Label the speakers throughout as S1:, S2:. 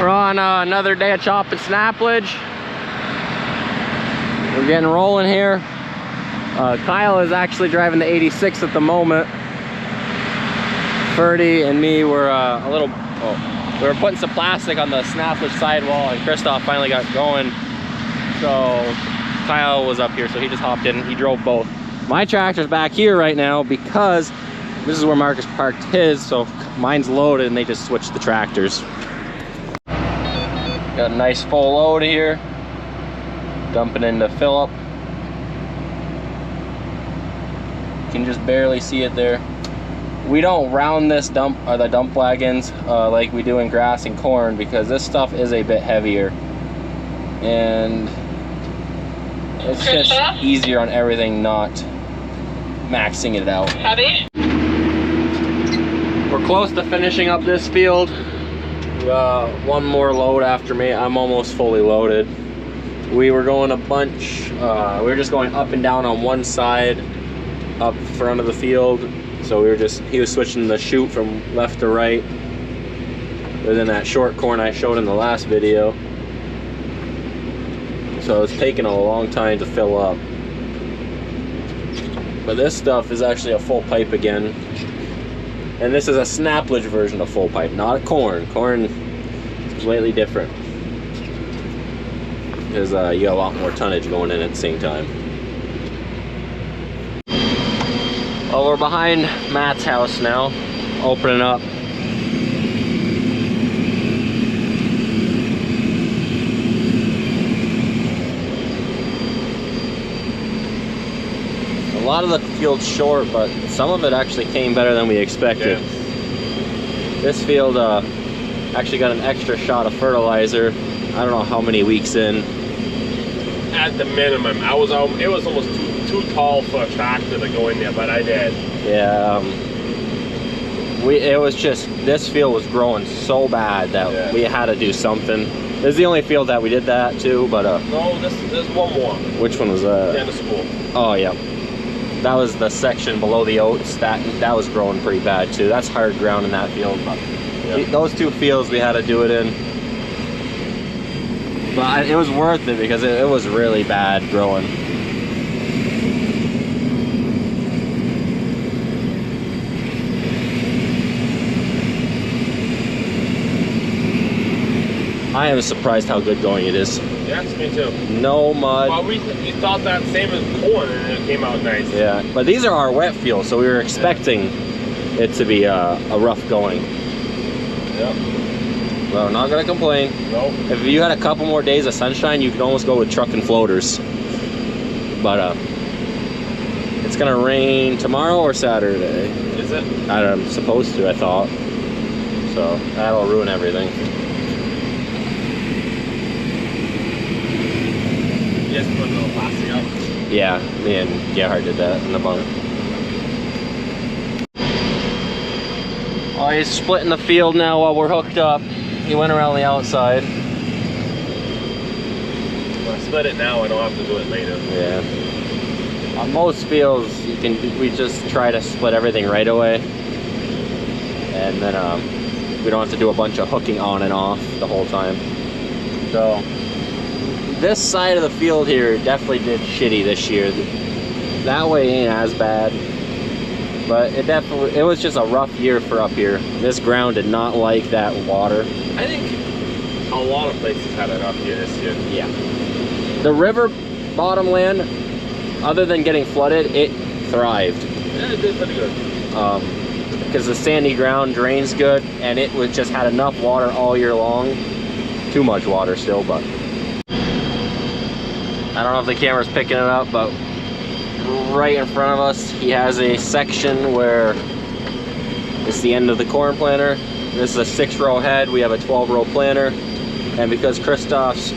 S1: We're on another day of chopping snaplage. We're getting rolling here. Kyle is actually driving the 86 at the moment. Ferdy and me were we were putting some plastic on the snaplage sidewall, and Christoph finally got going. So Kyle was up here, so he just hopped in. He drove both. My tractor's back here right now because this is where Marcus parked his, so mine's loaded and they just switched the tractors. Got a nice full load here. Dumping into Phillip. You can just barely see it there. We don't round this dump or the dump wagons like we do in grass and corn because this stuff is a bit heavier. And it's just easier on everything not maxing it out.
S2: Heavy?
S1: We're close to finishing up this field. One more load after me. I'm almost fully loaded. We were going a bunch. We were just going up and down on one side, up front of the field. So he was switching the chute from left to right. Within that short corn I showed in the last video. So it's taking a long time to fill up. But this stuff is actually a full pipe again. And this is a snaplage version of full pipe, not a corn. Corn is completely different. Because you got a lot more tonnage going in at the same time. Well, we're behind Matt's house now, opening up. A lot of the field's short, but some of it actually came better than we expected. Yeah. This field actually got an extra shot of fertilizer. I don't know how many weeks in.
S3: At the minimum, it was almost too tall for a tractor to go in there, but I did.
S1: Yeah. It was just, this field was growing so bad that we had to do something. This is the only field that we did that to, but
S3: no, there's one more.
S1: Which one was that?
S3: Down the school.
S1: Oh yeah. That was the section below the oats. That was growing pretty bad too. That's hard ground in that field. But those two fields we had to do it in. But it was worth it because it was really bad growing. I am surprised how good going it is.
S3: Yes, me too.
S1: No mud.
S3: Well, we thought that same as corn, and it came out nice.
S1: Yeah, but these are our wet fields, so we were expecting it to be a rough going.
S3: Yep.
S1: Well, not gonna complain.
S3: Nope.
S1: If you had a couple more days of sunshine, you could almost go with truck and floaters. But it's gonna rain tomorrow or Saturday.
S3: Is it?
S1: I'm supposed to, I thought. So that'll ruin everything.
S3: You guys put a little plastic up?
S1: Yeah, me and Gerhard did that in the bunk. Oh, he's splitting the field now while we're hooked up. He went around the outside.
S3: Well, I split it now, I don't have to do it later.
S1: Yeah. On most fields, we just try to split everything right away. And then we don't have to do a bunch of hooking on and off the whole time. So this side of the field here definitely did shitty this year. That way ain't as bad. But it was just a rough year for up here. This ground did not like that water.
S3: I think a lot of places had it up here this year.
S1: Yeah. The river bottom land, other than getting flooded, it thrived.
S3: Yeah, it did pretty good.
S1: Because the sandy ground drains good, and it just had enough water all year long. Too much water still, but I don't know if the camera's picking it up, but right in front of us, he has a section where it's the end of the corn planter. This is a 6-row head. We have a 12-row planter, and because Christoph's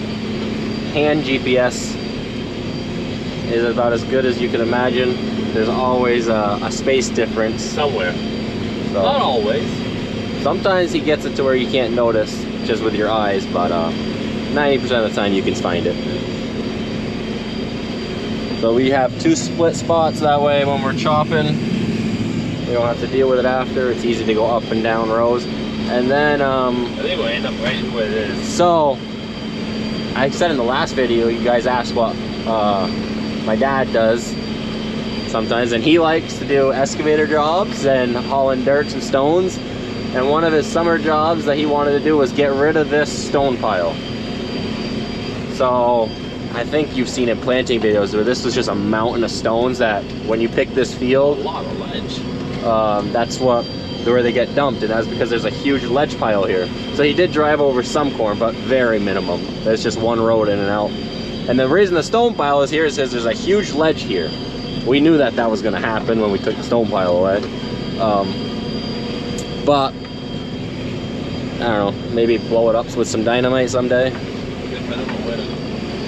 S1: hand GPS is about as good as you can imagine, there's always a space difference
S3: somewhere.
S1: So,
S3: not always.
S1: Sometimes he gets it to where you can't notice just with your eyes, but 90% of the time you can find it. So we have 2 split spots, that way when we're chopping, we don't have to deal with it after. It's easy to go up and down rows. And then
S3: I think we'll end up right where it is.
S1: so I said in the last video, you guys asked what my dad does sometimes, and he likes to do excavator jobs and hauling dirt and stones. And one of his summer jobs that he wanted to do was get rid of this stone pile. So I think you've seen in planting videos where this was just a mountain of stones that when you pick this field,
S3: A lot of ledge.
S1: that's where they get dumped, and that's because there's a huge ledge pile here. So he did drive over some corn, but very minimum. There's just one road in and out. And the reason the stone pile is here is because there's a huge ledge here. We knew that that was going to happen when we took the stone pile away. But I don't know, maybe blow it up with some dynamite someday.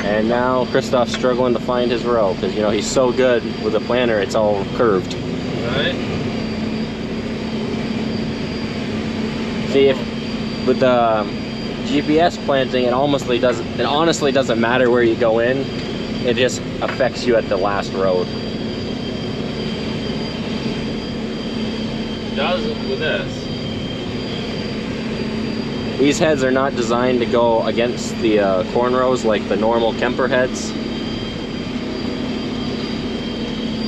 S1: And now Christoph's struggling to find his row because, you know, he's so good with a planter, it's all curved.
S3: Right?
S1: See, if with the GPS planting, it honestly doesn't matter where you go in. It just affects you at the last road.
S3: It does with this.
S1: These heads are not designed to go against the corn rows like the normal Kemper heads.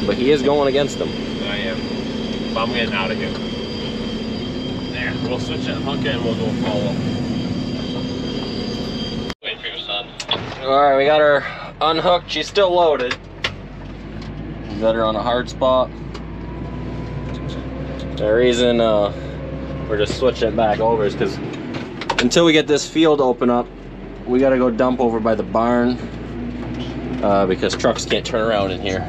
S1: But he is going against them.
S3: I am. But I'm getting out of here. There, we'll switch it, hook it, and we'll go follow. Wait for your son.
S1: Alright, we got her unhooked. She's still loaded. We got her on a hard spot. The reason we're just switching it back over is because until we get this field open up, we got to go dump over by the barn because trucks can't turn around in here.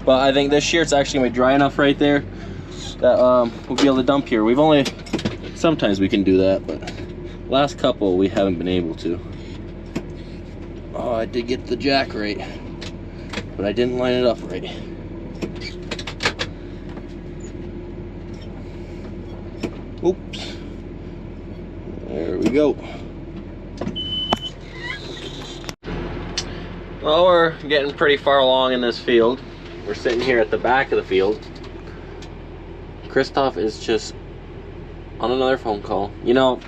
S1: But I think this year it's actually going to be dry enough right there that we'll be able to dump here. We've only, sometimes we can do that, but last couple we haven't been able to. Oh, I did get the jack right, but I didn't line it up right. Oops. There we go. Well, we're getting pretty far along in this field. We're sitting here at the back of the field. Christoph is just on another phone call. You know,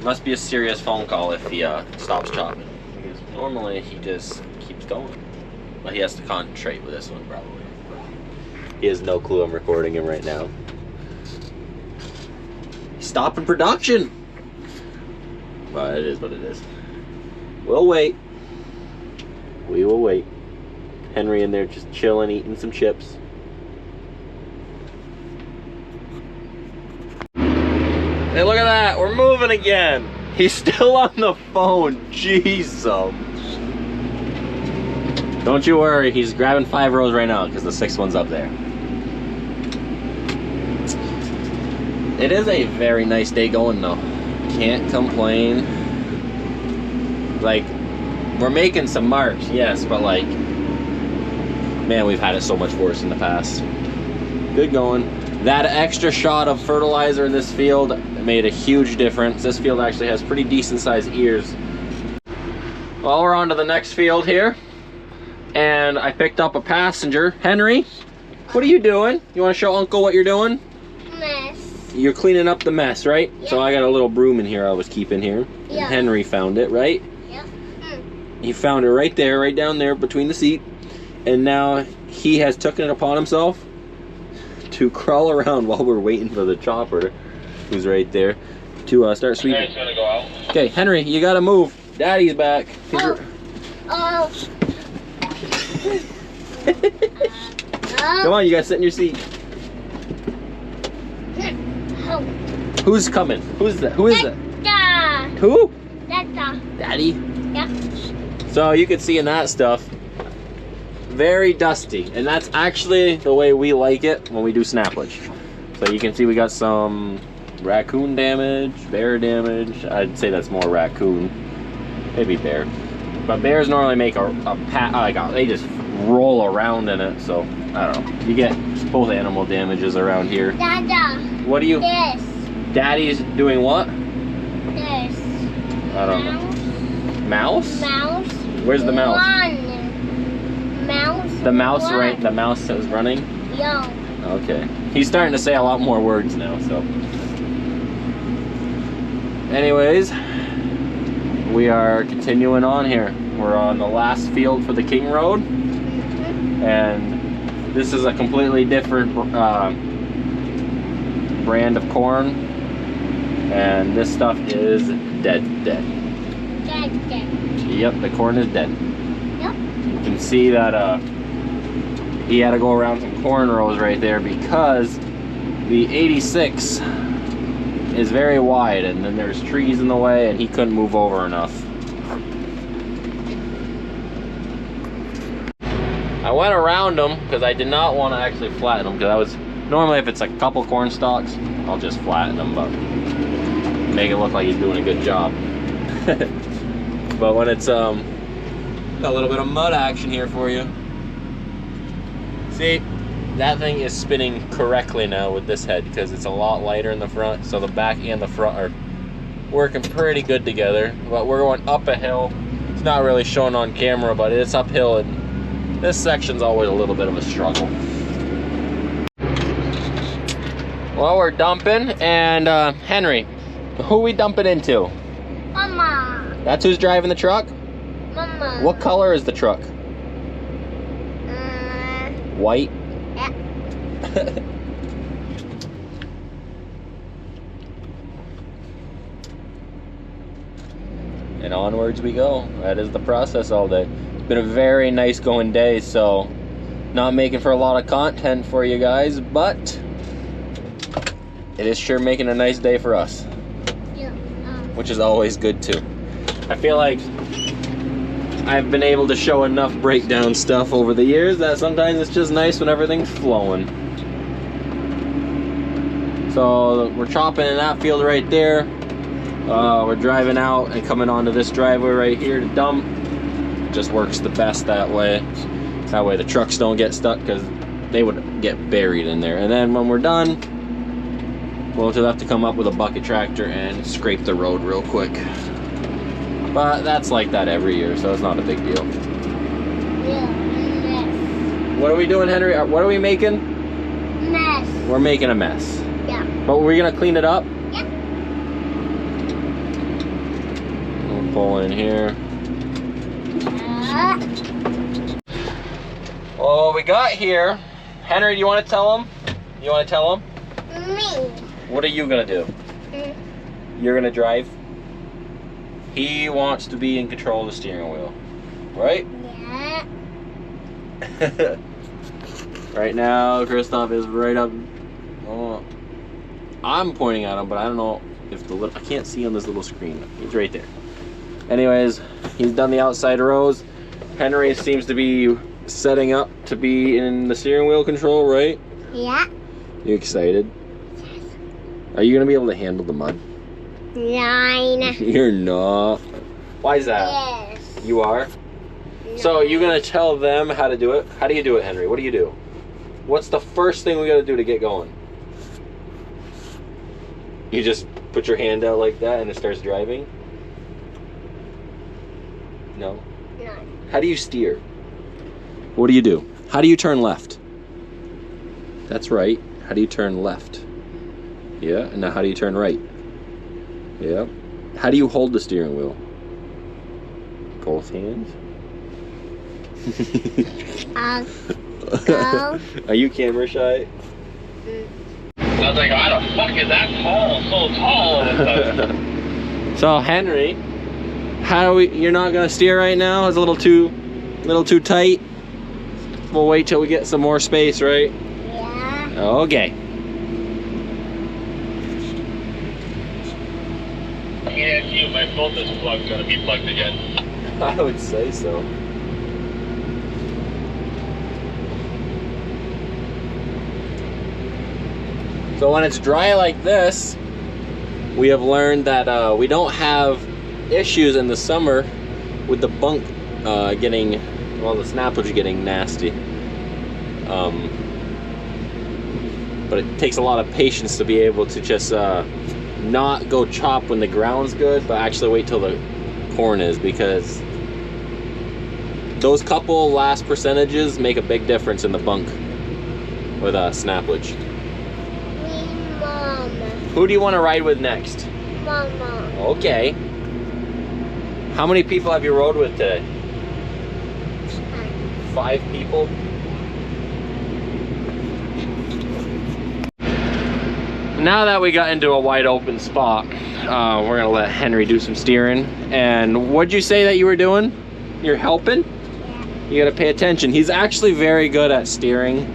S1: must be a serious phone call if he stops chopping. Because normally he just keeps going. But he has to concentrate with this one probably. He has no clue I'm recording him right now. He's stopping production. But it is what it is. We'll wait. We will wait. Henry in there just chilling, eating some chips. Hey, look at that. We're moving again. He's still on the phone. Jeez. Don't you worry. He's grabbing 5 rows right now because the 6th one's up there. It is a very nice day going though. Can't complain. Like, we're making some marks, yes, but like, man, we've had it so much worse in the past. Good going. That extra shot of fertilizer in this field made a huge difference. This field actually has pretty decent sized ears. Well, we're on to the next field here. And I picked up a passenger. Henry, what are you doing? You want to show Uncle what you're doing?
S2: Mess.
S1: You're cleaning up the mess, right?
S2: Yeah.
S1: So I got a little broom in here I was keeping here.
S2: Yeah.
S1: And Henry found it, right?
S2: Yeah.
S1: He found it right there, right down there between the seat. And now he has taken it upon himself to crawl around while we're waiting for the chopper, who's right there, to start sweeping.
S3: Henry's gonna go out.
S1: Okay, Henry, you gotta move. Daddy's back.
S2: Oh.
S1: Come on, you gotta sit in your seat.
S2: Oh.
S1: Who's coming? Who's that? Who is that?
S2: Dada.
S1: Who?
S2: Dada.
S1: Daddy?
S2: Yeah.
S1: So you can see in that stuff, very dusty. And that's actually the way we like it when we do snaplage. So you can see we got some raccoon damage, bear damage. I'd say that's more raccoon, maybe bear. But bears normally make they just roll around in it. So I don't know. You get both animal damages around here.
S2: Dada.
S1: What do you?
S2: This.
S1: Daddy's doing what?
S2: This.
S1: I don't know. Mouse?
S2: Mouse.
S1: Where's the mouse?
S2: One. Mouse.
S1: The mouse,
S2: one.
S1: right? The mouse is running?
S2: Yo.
S1: Okay. He's starting to say a lot more words now, so. Anyways, we are continuing on here. We're on the last field for the King Road, and this is a completely different brand of corn, and this stuff is dead.
S2: Dead.
S1: Yep, the corn is dead.
S2: Yep.
S1: You can see that he had to go around some corn rows right there because the 86 is very wide, and then there's trees in the way, and he couldn't move over enough. I went around them because I did not want to actually flatten them, because I was normally, if it's a couple corn stalks, I'll just flatten them, but make it look like he's doing a good job. But when it's got a little bit of mud action here for you. See, that thing is spinning correctly now with this head because it's a lot lighter in the front, so the back and the front are working pretty good together. But we're going up a hill. It's not really shown on camera, but it's uphill, and this section's always a little bit of a struggle. Well, we're dumping, and Henry, who are we dumping into?
S2: Mama.
S1: That's who's driving the truck?
S2: Mama.
S1: What color is the truck? White?
S2: Yeah.
S1: And onwards we go. That is the process all day. It's been a very nice going day, so not making for a lot of content for you guys, but it is sure making a nice day for us,
S2: Yeah.
S1: which is always good too. I feel like I've been able to show enough breakdown stuff over the years that sometimes it's just nice when everything's flowing. So we're chopping in that field right there. We're driving out and coming onto this driveway right here to dump. It just works the best that way. That way the trucks don't get stuck, because they would get buried in there. And then when we're done, we'll just have to come up with a bucket tractor and scrape the road real quick. But that's like that every year, so it's not a big deal.
S2: Yeah.
S1: What are we doing, Henry? What are we making?
S2: Mess.
S1: We're making a mess.
S2: Yeah.
S1: But we're gonna clean it up.
S2: Yeah.
S1: We'll pull in here. Well, what we got here, Henry, do you want to tell him? You want to tell him?
S2: Me.
S1: What are you gonna do? You're gonna drive? He wants to be in control of the steering wheel, right?
S2: Yeah.
S1: Right now, Christoph is right up. Oh, I'm pointing at him, but I don't know if the little, I can't see on this little screen. He's right there. Anyways, he's done the outside rows. Henry seems to be setting up to be in the steering wheel control, right?
S2: Yeah.
S1: You excited? Are you gonna be able to handle the mud?
S2: 9.
S1: You're not. Why is that?
S2: Yes.
S1: You are? So you're gonna tell them how to do it? How do you do it, Henry? What do you do? What's the first thing we gotta do to get going? You just put your hand out like that and it starts driving? No?
S2: No.
S1: How do you steer? What do you do? How do you turn left? That's right. How do you turn left? Yeah, and now how do you turn right? Yep. How do you hold the steering wheel? Both hands?
S2: Go.
S1: Are you camera shy?
S3: I was like, how the fuck is that tall? So tall.
S1: So Henry, how do we? You're not gonna steer right now. It's a little too tight. We'll wait till we get some more space, right?
S2: Yeah.
S1: Okay.
S3: Yeah, my phone is plugged. Gonna be plugged again.
S1: I would say so. So when it's dry like this, we have learned that we don't have issues in the summer with the bunk getting, well, the snaplage getting nasty. But it takes a lot of patience to be able to just not go chop when the ground's good, but actually wait till the corn is, because those couple last percentages make a big difference in the bunk with snaplage.
S2: Me, Mom.
S1: Who do you want to ride with next?
S2: Mama.
S1: Okay. How many people have you rode with today? 5 people? Now that we got into a wide open spot, we're gonna let Henry do some steering. And what'd you say that you were doing? You're helping?
S2: Yeah.
S1: You gotta pay attention. He's actually very good at steering.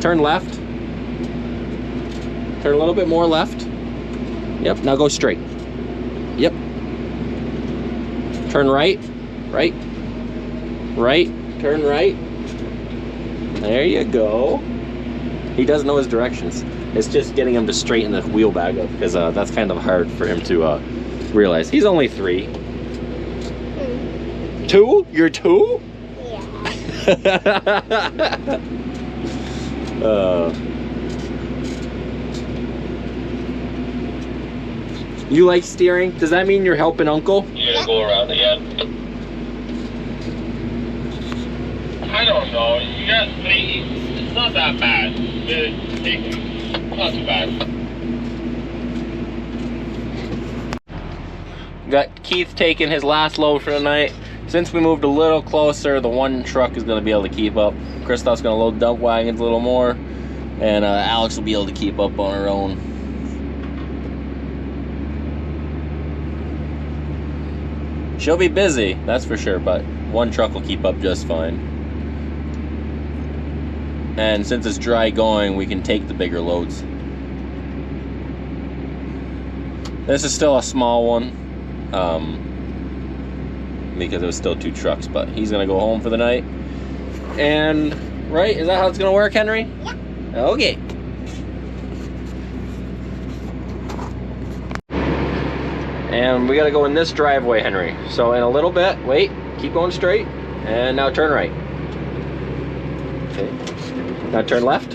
S1: Turn left. Turn a little bit more left. Yep, now go straight. Yep. Turn right. Right. Right. Turn right. There you go. He doesn't know his directions. It's just getting him to straighten the wheel back up, because that's kind of hard for him to realize. He's only 3. 2? You're 2?
S2: Yeah.
S1: You like steering? Does that mean you're helping Uncle?
S3: You're gonna go around again. I don't know. You got 3. It's not that bad. It's not too bad.
S1: Got Keith taking his last load for the night. Since we moved a little closer, the one truck is going to be able to keep up. Christoph's going to load dump wagons a little more, and Alex will be able to keep up on her own. She'll be busy, that's for sure, but one truck will keep up just fine. And since it's dry going, we can take the bigger loads. This is still a small one, because it was still 2 trucks, but he's gonna go home for the night. And, right, is that how it's gonna work, Henry?
S2: Yeah.
S1: Okay. And we gotta go in this driveway, Henry. So in a little bit, wait, keep going straight, and now turn right. Okay. Now turn left.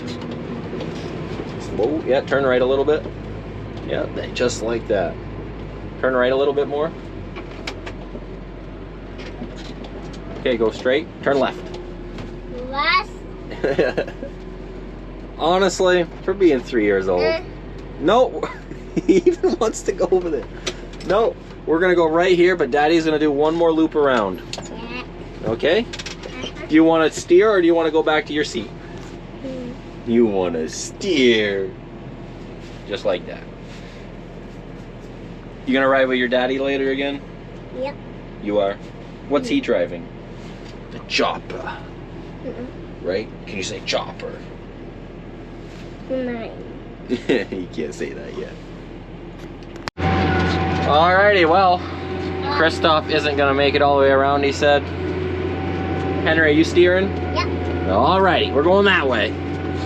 S1: Whoa, yeah, turn right a little bit. Yeah, just like that. Turn right a little bit more. Okay, go straight. Turn left.
S2: Last.
S1: Honestly, for being 3 years old. No, he even wants to go over there. No, we're gonna go right here, but Daddy's gonna do one more loop around.
S2: Yeah.
S1: Okay? Do you want to steer, or do you want to go back to your seat? You want to steer. Just like that. You gonna ride with your daddy later again?
S2: Yep.
S1: You are? What's he driving? The chopper. Right? Can you say chopper?
S2: Mine.
S1: You can't say that yet. Alrighty, well, Christoph isn't gonna make it all the way around, he said. Henry, are you steering?
S2: Yep.
S1: Alrighty, we're going that way.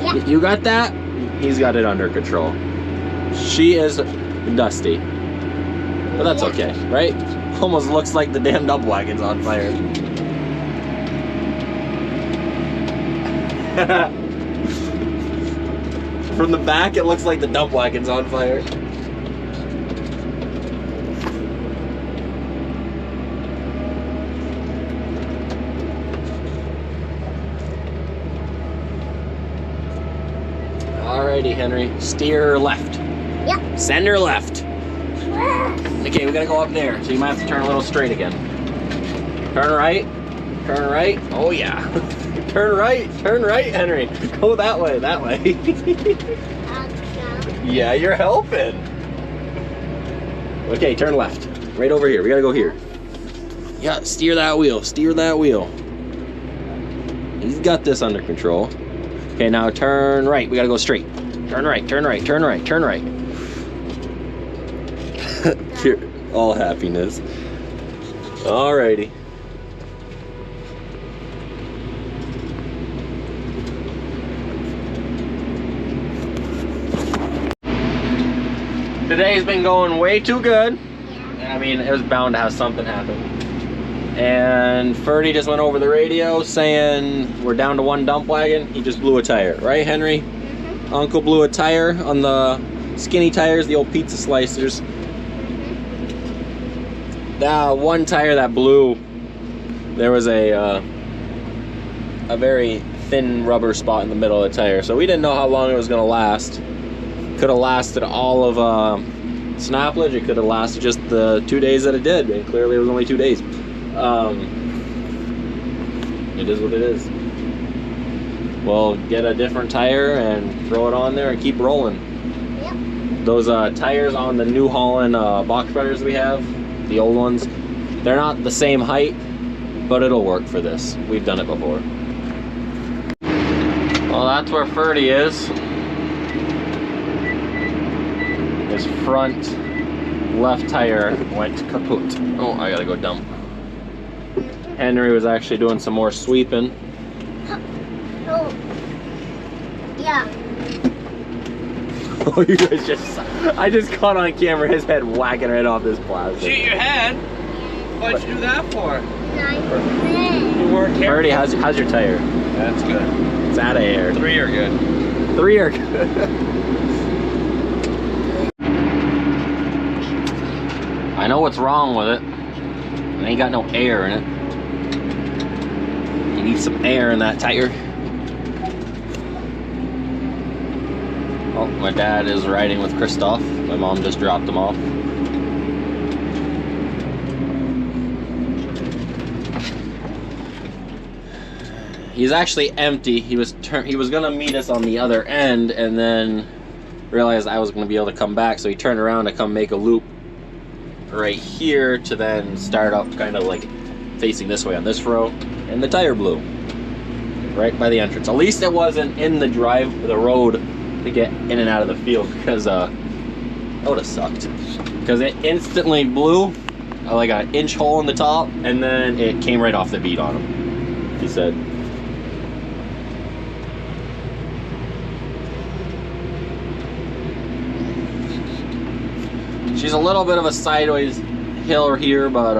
S2: Yep.
S1: You got that? He's got it under control. She is dusty. But that's okay, right? Almost looks like the damn dump wagon's on fire. From the back, it looks like the dump wagon's on fire. Alrighty, Henry. Steer left.
S2: Yep.
S1: Send her left. Okay, we gotta go up there, so you might have to turn a little straight again. Turn right. Turn right. Oh yeah. Turn right. Turn right, Henry. Go that way. That way. Yeah, you're helping. Okay, turn left. Right over here. We gotta go here. Yeah, steer that wheel. Steer that wheel. He's got this under control. Okay, now turn right. We gotta go straight. Turn right. Turn right. Turn right. Turn right. Pure, all happiness. Alrighty. Today's been going way too good.
S2: Yeah.
S1: I mean, it was bound to have something happen. And Ferdy just went over the radio saying we're down to 1 dump wagon. He just blew a tire, right, Henry?
S2: Mm-hmm.
S1: Uncle blew a tire on the skinny tires, the old pizza slicers. That one tire that blew, there was a very thin rubber spot in the middle of the tire, so we didn't know how long it was going to last. Could have lasted all of Snaplage, it could have lasted just the 2 days that it did, and clearly it was only 2 days. It is what it is. We'll get a different tire and throw it on there and keep rolling.
S2: Yep.
S1: Those tires on the New Holland box spreaders we have, the old ones, they're not the same height, but it'll work for this. We've done it before. Well, that's where Ferdy is. His front left tire went kaput. Oh, I gotta go dump. Henry was actually doing some more sweeping.
S2: Oh. Yeah.
S1: Oh, you guys I just caught on camera his head whacking right off this plastic.
S3: Shoot your head? What'd you do that for?
S2: Nice.
S3: You weren't careful.
S1: Ferdy, how's your tire?
S3: That's good.
S1: It's out of air.
S3: 3 are good.
S1: 3 are good. I know what's wrong with it. It ain't got no air in it. You need some air in that tire. Oh, my dad is riding with Christoph. My mom just dropped him off. He's actually empty. He was gonna meet us on the other end, and then realized I was gonna be able to come back, so he turned around to come make a loop right here to then start up kind of like facing this way on this row, and the tire blew right by the entrance. At least it wasn't in the road to get in and out of the field, because that would have sucked, because it instantly blew like an inch hole in the top, and then it came right off the bead on him, he said. She's a little bit of a sideways hill here, but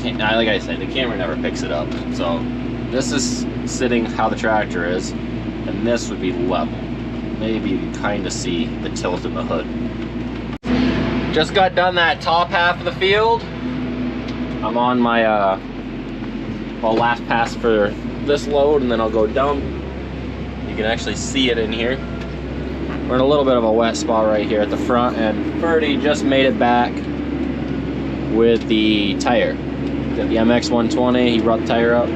S1: like I said, the camera never picks it up. So this is sitting how the tractor is, and this would be level. Maybe you can kind of see the tilt in the hood. Just got done that top half of the field. I'm on my last pass for this load, and then I'll go dump. You can actually see it in here. We're in a little bit of a wet spot right here at the front, and Ferdy just made it back with the tire. Got the MX 120, he brought the tire up.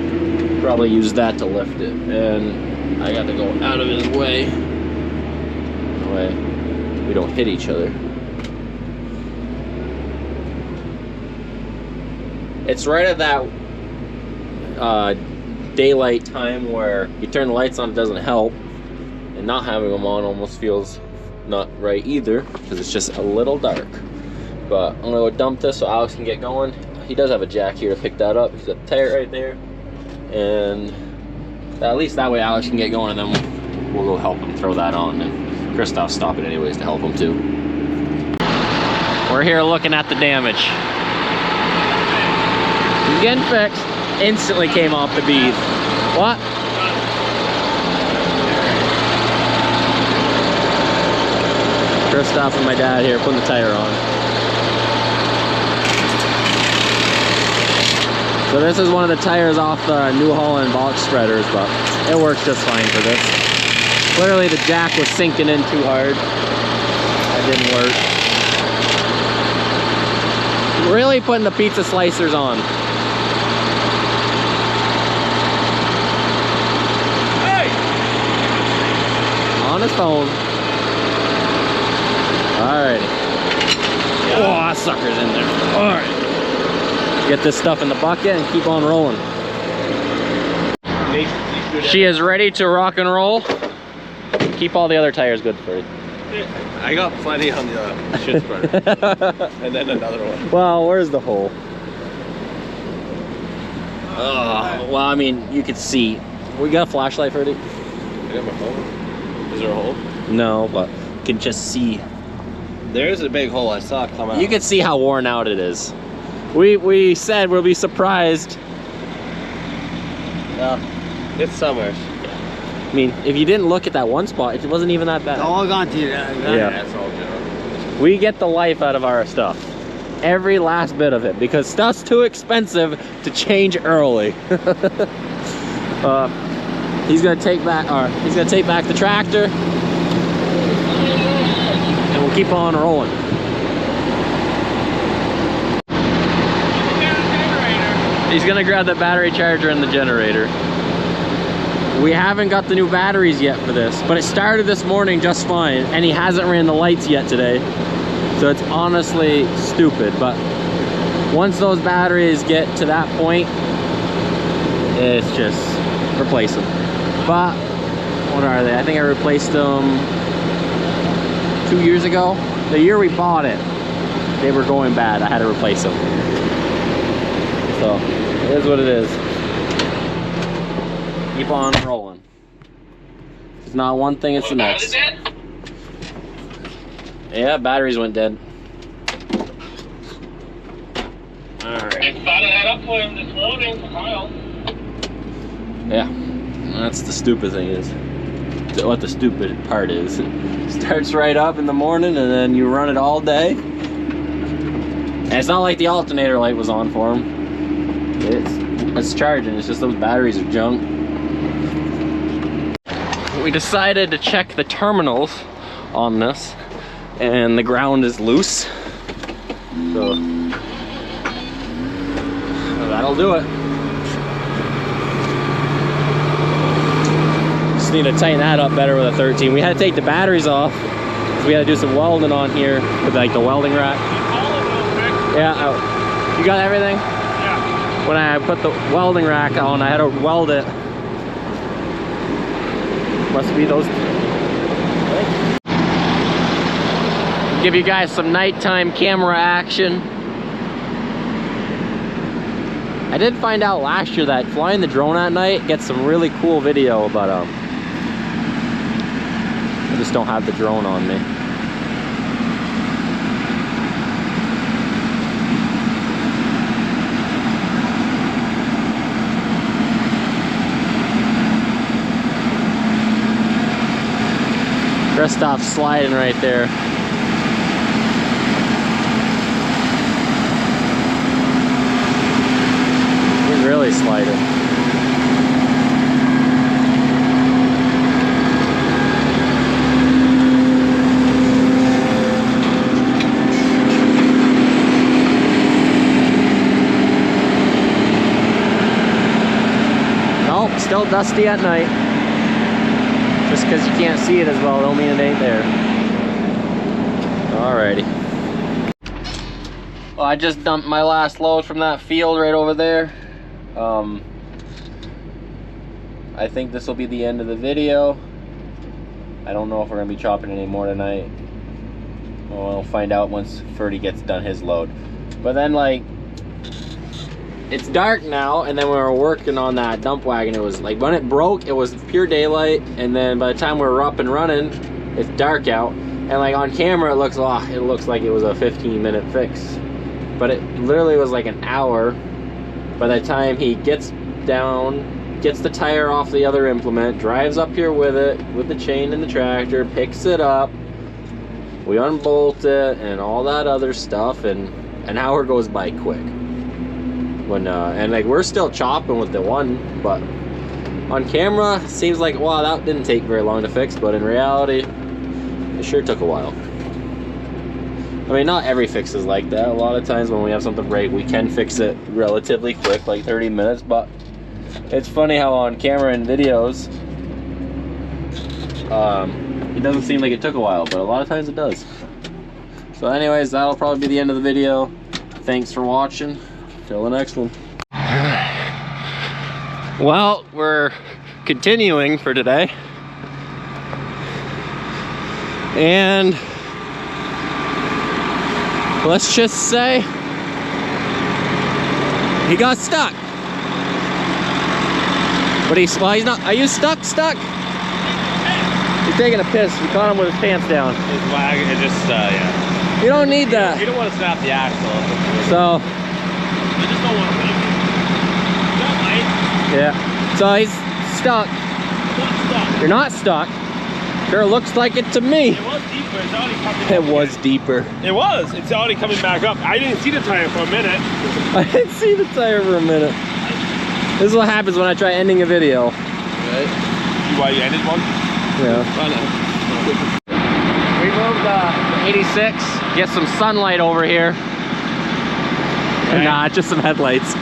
S1: Probably used that to lift it, and I got to go out of his way. That way we don't hit each other. It's right at that daylight time where you turn the lights on, it doesn't help. And not having them on almost feels not right either, because it's just a little dark. But I'm gonna go dump this so Alex can get going. He does have a jack here to pick that up. He's got the tire right there, and at least that way Alex can get going, and then we'll go help him throw that on. And Christoph's stopping anyways to help him too. We're here looking at the damage. He's getting fixed. Instantly came off the bead. What? Christoph and my dad here putting the tire on. So this is one of the tires off the New Holland box spreaders, but it works just fine for this. Clearly the jack was sinking in too hard. That didn't work. Really putting the pizza slicers on.
S3: Hey!
S1: On his phone. Alrighty. Oh, that sucker's in there. Alright. Get this stuff in the bucket and keep on rolling. She is ready to rock and roll. Keep all the other tires good for you.
S3: I got plenty on the shit spreader. And then another one.
S1: Well, where's the hole? Well, I mean, you could see. We got a flashlight, Ferdy?
S3: I got my phone. Is there a hole?
S1: No, but you can just see.
S3: There's a big hole I saw come out.
S1: You can see how worn out it is. We said we'll be surprised.
S3: Yeah, it's somewhere.
S1: I mean, if you didn't look at that one spot, it wasn't even that bad.
S4: It's all gone to you.
S1: Yeah.
S3: That's all good.
S1: We get the life out of our stuff. Every last bit of it, because stuff's too expensive to change early. He's gonna take back the tractor. And we'll keep on rolling. He's gonna grab the battery charger and the generator. We haven't got the new batteries yet for this, but it started this morning just fine, and he hasn't ran the lights yet today. So it's honestly stupid, but once those batteries get to that point, it's just replace them. But what are they? I think I replaced them 2 years ago. The year we bought it, they were going bad. I had to replace them. So it is what it is. Keep on rolling. It's not one thing, it's the next. Yeah, batteries went dead. Alright.
S3: I started that up for him this morning for Kyle.
S1: Yeah, that's the stupid thing is. What the stupid part is. It starts right up in the morning and then you run it all day. And it's not like the alternator light was on for him. It's charging, it's just those batteries are junk. We decided to check the terminals on this, and the ground is loose. So that'll do it. Just need to tighten that up better with a 13. We had to take the batteries off. So we had to do some welding on here with like the welding rack. Yeah, you got everything?
S3: Yeah.
S1: When I put the welding rack on, I had to weld it. Must be those. Give you guys some nighttime camera action. I did find out last year that flying the drone at night gets some really cool video, but I just don't have the drone on me. Christoph's sliding right there. He's really sliding. Nope, still dusty at night. Just because you can't see it as well, don't mean it ain't there. Alrighty. Well, I just dumped my last load from that field right over there. I think this will be the end of the video. I don't know if we're going to be chopping any more tonight. Well, we'll find out once Ferdy gets done his load. But then, like, it's dark now, and then when we were working on that dump wagon, it was like when it broke, it was pure daylight, and then by the time we were up and running, it's dark out. And like on camera, it looks like it was a 15-minute fix, but it literally was like an hour. By the time he gets down, gets the tire off the other implement, drives up here with it, with the chain and the tractor, picks it up, we unbolt it, and all that other stuff, and an hour goes by quick. When and like we're still chopping with the one, but on camera seems like, wow, that didn't take very long to fix, but in reality it sure took a while. I mean, not every fix is like that. A lot of times when we have something break, we can fix it relatively quick, like 30 minutes, but it's funny how on camera and videos it doesn't seem like it took a while, but a lot of times it does. So anyways, that'll probably be the end of the video. Thanks for watching. Till the next one. Well, we're continuing for today. And let's just say he got stuck. But he's not, are you stuck? He's taking a piss. We caught him with his pants down.
S3: His wagon, it just, yeah.
S1: You don't need that.
S3: You don't want to snap the axle.
S1: So,
S3: I just don't want to leave. Don't light.
S1: yeah. So he's stuck.
S3: Not stuck.
S1: You're not stuck. Sure looks like it to me.
S3: It was deeper. It's already coming
S1: It
S3: up
S1: was
S3: again.
S1: deeper.
S3: It was. It's already coming back up. I didn't see the tire for a minute.
S1: I didn't see the tire for a minute. This is what happens when I try ending a video.
S3: Right. Why you ended one?
S1: Yeah.
S3: Oh, no.
S1: We of the 86, get some sunlight over here.
S3: Right.
S1: Nah, just some headlights.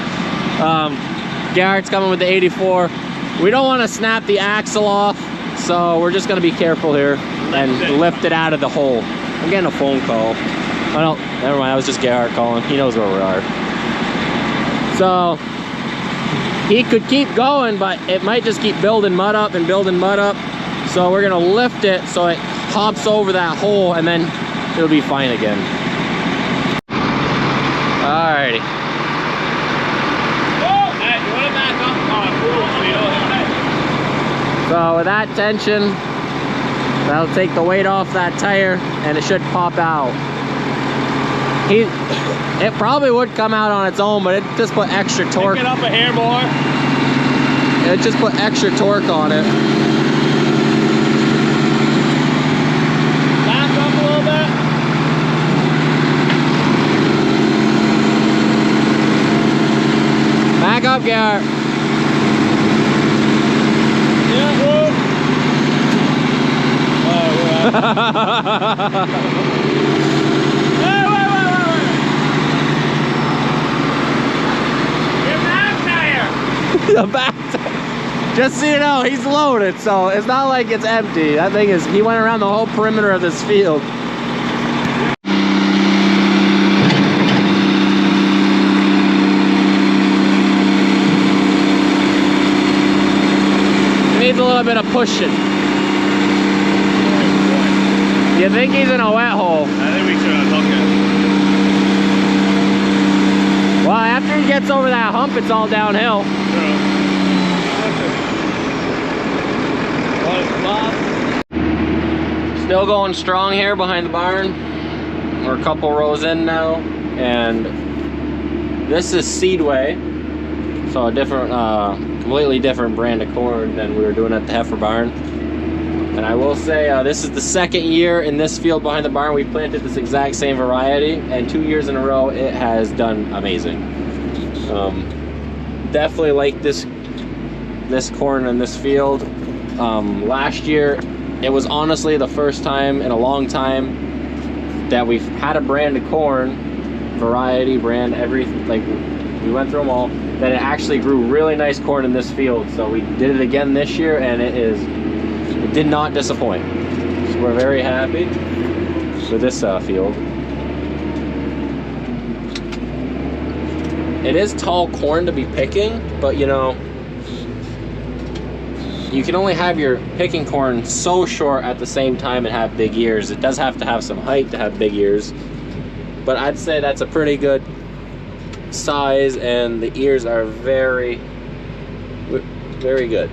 S1: Garrett's coming with the 84. We don't want to snap the axle off, so we're just going to be careful here and lift it out of the hole. I'm getting a phone call. Oh no, never mind, that was just Garrett calling. He knows where we are. So, he could keep going, but it might just keep building mud up and building mud up. So we're going to lift it so it hops over that hole, and then it'll be fine again. Alrighty. So with that tension, that'll take the weight off that tire and it should pop out. It probably would come out on its own, but it just put extra torque.
S3: Pick it up a hair more.
S1: It just put extra torque on it.
S3: Back up a little bit.
S1: Back up, Garrett.
S3: Yeah, whoa. Hey, wait. Your back tire.
S1: The back tire. Just so you know, he's loaded, so it's not like it's empty. That thing is, he went around the whole perimeter of this field. Needs a little bit of pushing. You think he's in a wet hole?
S3: I think we should unhook it.
S1: Well, after he gets over that hump, it's all downhill. Still going strong here behind the barn. We're a couple rows in now, and this is Seedway, so a different, completely different brand of corn than we were doing at the heifer barn. And I will say, this is the second year in this field behind the barn we planted this exact same variety, and 2 years in a row it has done amazing. Definitely like this corn in this field. Last year it was honestly the first time in a long time that we've had a brand of corn, variety, brand, everything, like we went through them all, that it actually grew really nice corn in this field. So we did it again this year, and it did not disappoint. So we're very happy with this field. It is tall corn to be picking, but you know, you can only have your picking corn so short at the same time and have big ears. It does have to have some height to have big ears, but I'd say that's a pretty good size, and the ears are very, very good.